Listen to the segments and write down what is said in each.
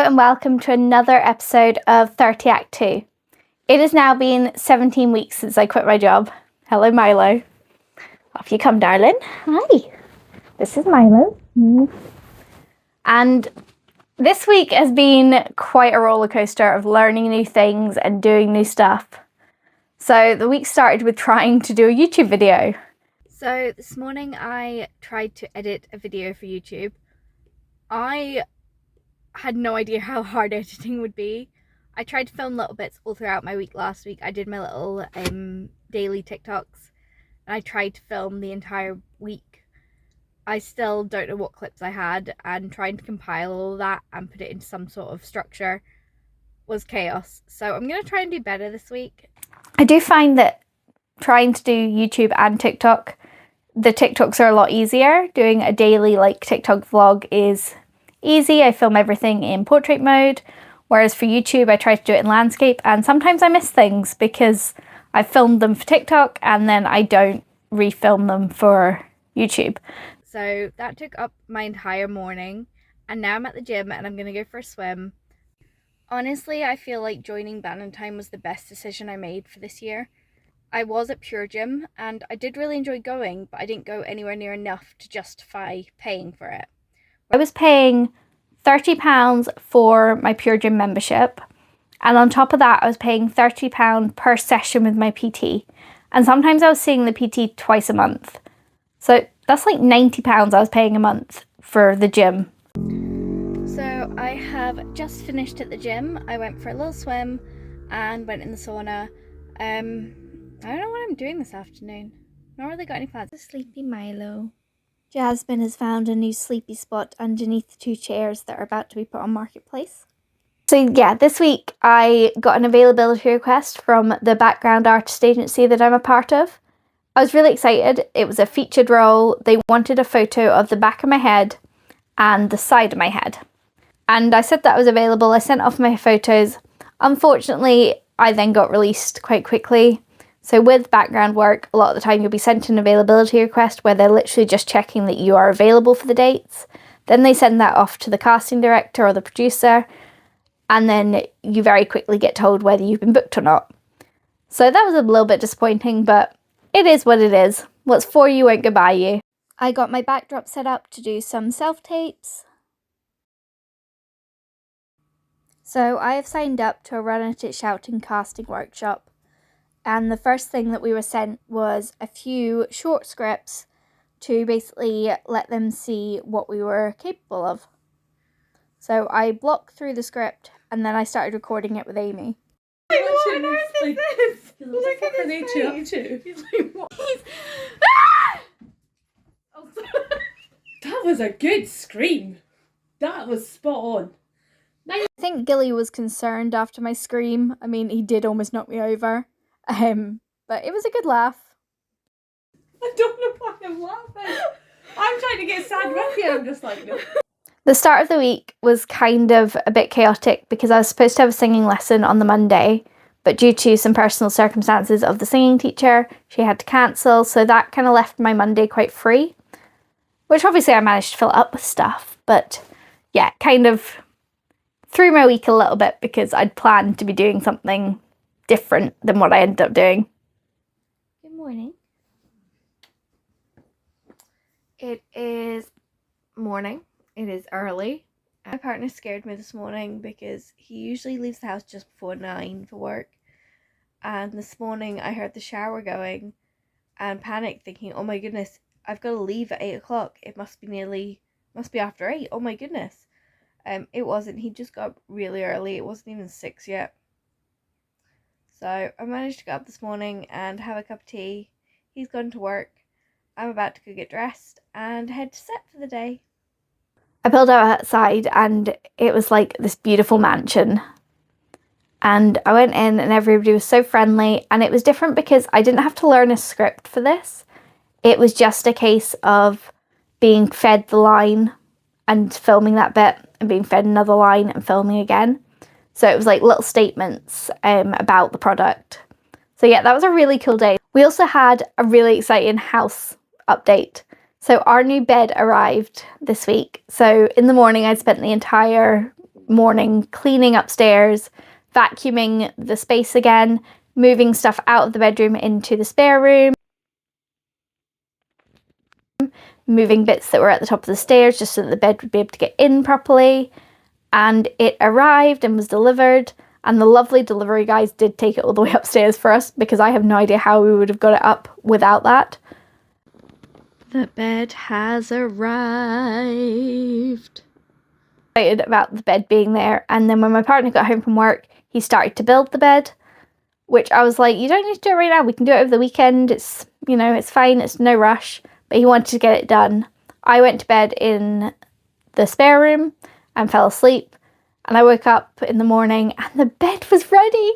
Hello and welcome to another episode of 30 Act 2. It has now been 17 weeks since I quit my job. Hello Milo. Off you come, darling. Hi. This is Milo. And this week has been quite a roller coaster of learning new things and doing new stuff. So the week started with trying to do a YouTube video. So this morning I tried to edit a video for YouTube. I had no idea how hard editing would be. I tried to film little bits all throughout my week last week. I did my little daily TikToks and I tried to film the entire week. I still don't know what clips I had, and trying to compile all of that and put it into some sort of structure was chaos. So I'm going to try and do better this week. I do find that trying to do YouTube and TikTok, the TikToks are a lot easier. Doing a daily TikTok vlog is easy. I film everything in portrait mode, whereas for YouTube I try to do it in landscape, and sometimes I miss things because I filmed them for TikTok and then I don't refilm them for YouTube. So that took up my entire morning, and now I'm at the gym and I'm gonna go for a swim. Honestly, I feel like joining Bannatyne was the best decision I made for this year. I was at Pure Gym and I did really enjoy going, but I didn't go anywhere near enough to justify paying for it. I was paying £30 for my Pure Gym membership, and on top of that I was paying £30 per session with my PT, and sometimes I was seeing the PT twice a month. So that's like £90 I was paying a month for the gym. So I have just finished at the gym. I went for a little swim and went in the sauna. I don't know what I'm doing this afternoon. Not really got any plans. Sleepy Milo. Jasmine has found a new sleepy spot underneath the two chairs that are about to be put on Marketplace. So yeah, this week I got an availability request from the background artist agency that I'm a part of. I was really excited. It was a featured role. They wanted a photo of the back of my head and the side of my head. And I said that I was available. I sent off my photos. Unfortunately, I then got released quite quickly. So with background work, a lot of the time you'll be sent an availability request where they're literally just checking that you are available for the dates. Then they send that off to the casting director or the producer, and then you very quickly get told whether you've been booked or not. So that was a little bit disappointing, but it is what it is. What's for you won't go by you. I got my backdrop set up to do some self-tapes. So I have signed up to a Run At It Shouting casting workshop. And the first thing that we were sent was a few short scripts to basically let them see what we were capable of. So I blocked through the script and then I started recording it with Amy. What on earth is this? Look at his face. He's like, what? That was a good scream. That was spot on. I think Gilly was concerned after my scream. I mean, he did almost knock me over. But it was a good laugh. I don't know why I'm laughing. I'm trying to get sad with you. I'm just like, no. The start of the week was kind of a bit chaotic because I was supposed to have a singing lesson on the Monday, but due to some personal circumstances of the singing teacher, she had to cancel, so that kind of left my Monday quite free, which obviously I managed to fill up with stuff, but yeah, kind of threw my week a little bit because I'd planned to be doing something different than what I ended up doing. Good morning. It is morning. It is early. My partner scared me this morning because he usually leaves the house just before 9 for work. And this morning I heard the shower going and panicked, thinking, oh my goodness, I've got to leave at 8 o'clock. It must be after 8. Oh my goodness. It wasn't. He just got up really early. It wasn't even 6 yet. So I managed to get up this morning and have a cup of tea. He's gone to work. I'm about to go get dressed and head to set for the day. I pulled outside and it was like this beautiful mansion. And I went in and everybody was so friendly, and it was different because I didn't have to learn a script for this. It was just a case of being fed the line and filming that bit and being fed another line and filming again. So it was like little statements about the product. So yeah, that was a really cool day. We also had a really exciting house update. So our new bed arrived this week. So in the morning I spent the entire morning cleaning upstairs, vacuuming the space again, moving stuff out of the bedroom into the spare room, moving bits that were at the top of the stairs just so that the bed would be able to get in properly. And it arrived and was delivered, and the lovely delivery guys did take it all the way upstairs for us, because I have no idea how we would have got it up without that. The bed has arrived. Excited about the bed being there, and then when my partner got home from work, he started to build the bed, which I was like, you don't need to do it right now, we can do it over the weekend, it's, you know, it's fine, it's no rush. But he wanted to get it done. I went to bed in the spare room and fell asleep, and I woke up in the morning and the bed was ready.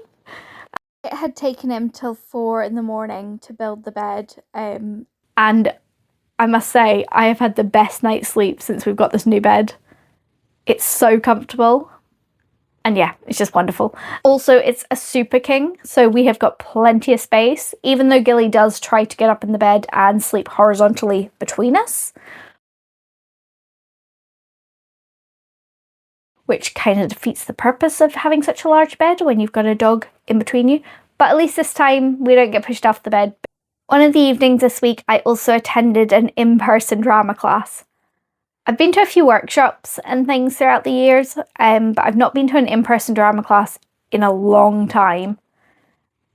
It had taken him till 4 in the morning to build the bed, and I must say I have had the best night's sleep since we've got this new bed. It's so comfortable, and yeah, it's just wonderful. Also, it's a Super King, so we have got plenty of space, even though Gilly does try to get up in the bed and sleep horizontally between us, which kind of defeats the purpose of having such a large bed when you've got a dog in between you. But at least this time we don't get pushed off the bed. One of the evenings this week, I also attended an in-person drama class. I've been to a few workshops and things throughout the years, but I've not been to an in-person drama class in a long time.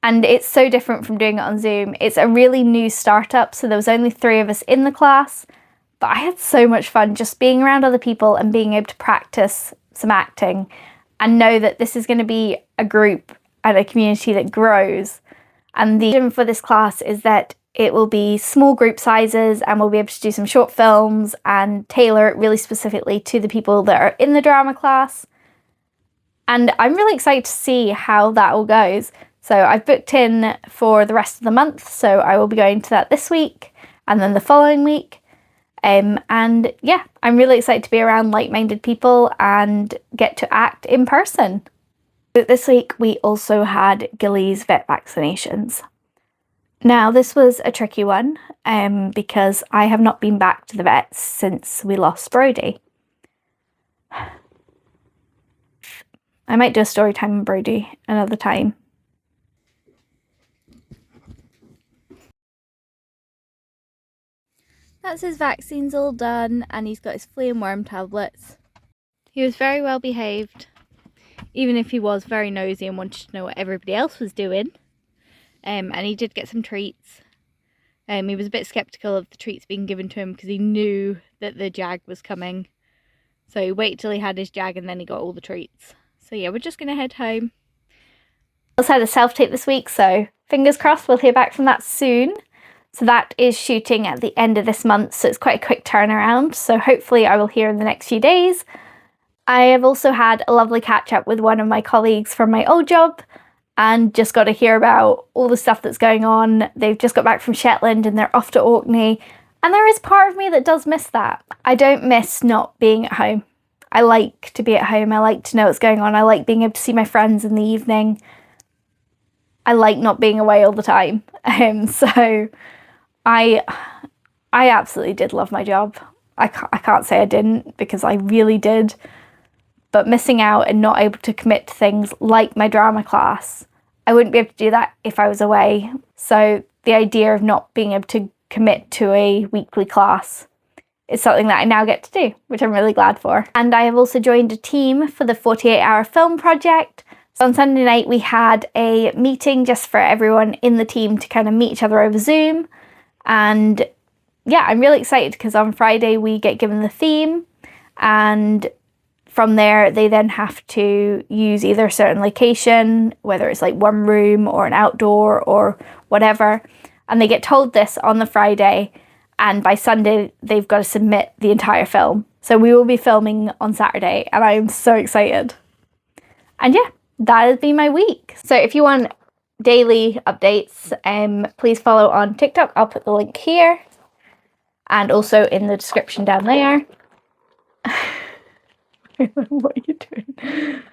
And it's so different from doing it on Zoom. It's a really new startup, so there was only 3 of us in the class, but I had so much fun just being around other people and being able to practice some acting and know that this is going to be a group and a community that grows. And the vision for this class is that it will be small group sizes, and we'll be able to do some short films and tailor it really specifically to the people that are in the drama class. And I'm really excited to see how that all goes. So I've booked in for the rest of the month, so I will be going to that this week and then the following week. And yeah, I'm really excited to be around like-minded people and get to act in person. This week we also had Gilly's vet vaccinations. Now this was a tricky one because I have not been back to the vets since we lost Brody. I might do a story time on Brody another time. That's his vaccines all done, and he's got his flea and worm tablets. He was very well behaved, even if he was very nosy and wanted to know what everybody else was doing. And he did get some treats. He was a bit sceptical of the treats being given to him because he knew that the jag was coming. So he waited till he had his jag and then he got all the treats. So yeah, we're just going to head home. I also had a self-tape this week, so fingers crossed we'll hear back from that soon. So that is shooting at the end of this month, so it's quite a quick turnaround. So hopefully I will hear in the next few days. I have also had a lovely catch up with one of my colleagues from my old job and just got to hear about all the stuff that's going on. They've just got back from Shetland and they're off to Orkney. And there is part of me that does miss that. I don't miss not being at home. I like to be at home. I like to know what's going on. I like being able to see my friends in the evening. I like not being away all the time. So I absolutely did love my job. I can't say I didn't, because I really did. But missing out and not able to commit to things like my drama class, I wouldn't be able to do that if I was away. So the idea of not being able to commit to a weekly class is something that I now get to do, which I'm really glad for. And I have also joined a team for the 48-hour film project. So on Sunday night we had a meeting just for everyone in the team to kind of meet each other over Zoom. And yeah, I'm really excited because on Friday we get given the theme, and from there they then have to use either a certain location, whether it's like one room or an outdoor or whatever, and they get told this on the Friday, and by Sunday they've got to submit the entire film. So we will be filming on Saturday and I am so excited. And yeah, that has been my week. So if you want daily updates, please follow on TikTok. I'll put the link here and also in the description down there. What are you doing?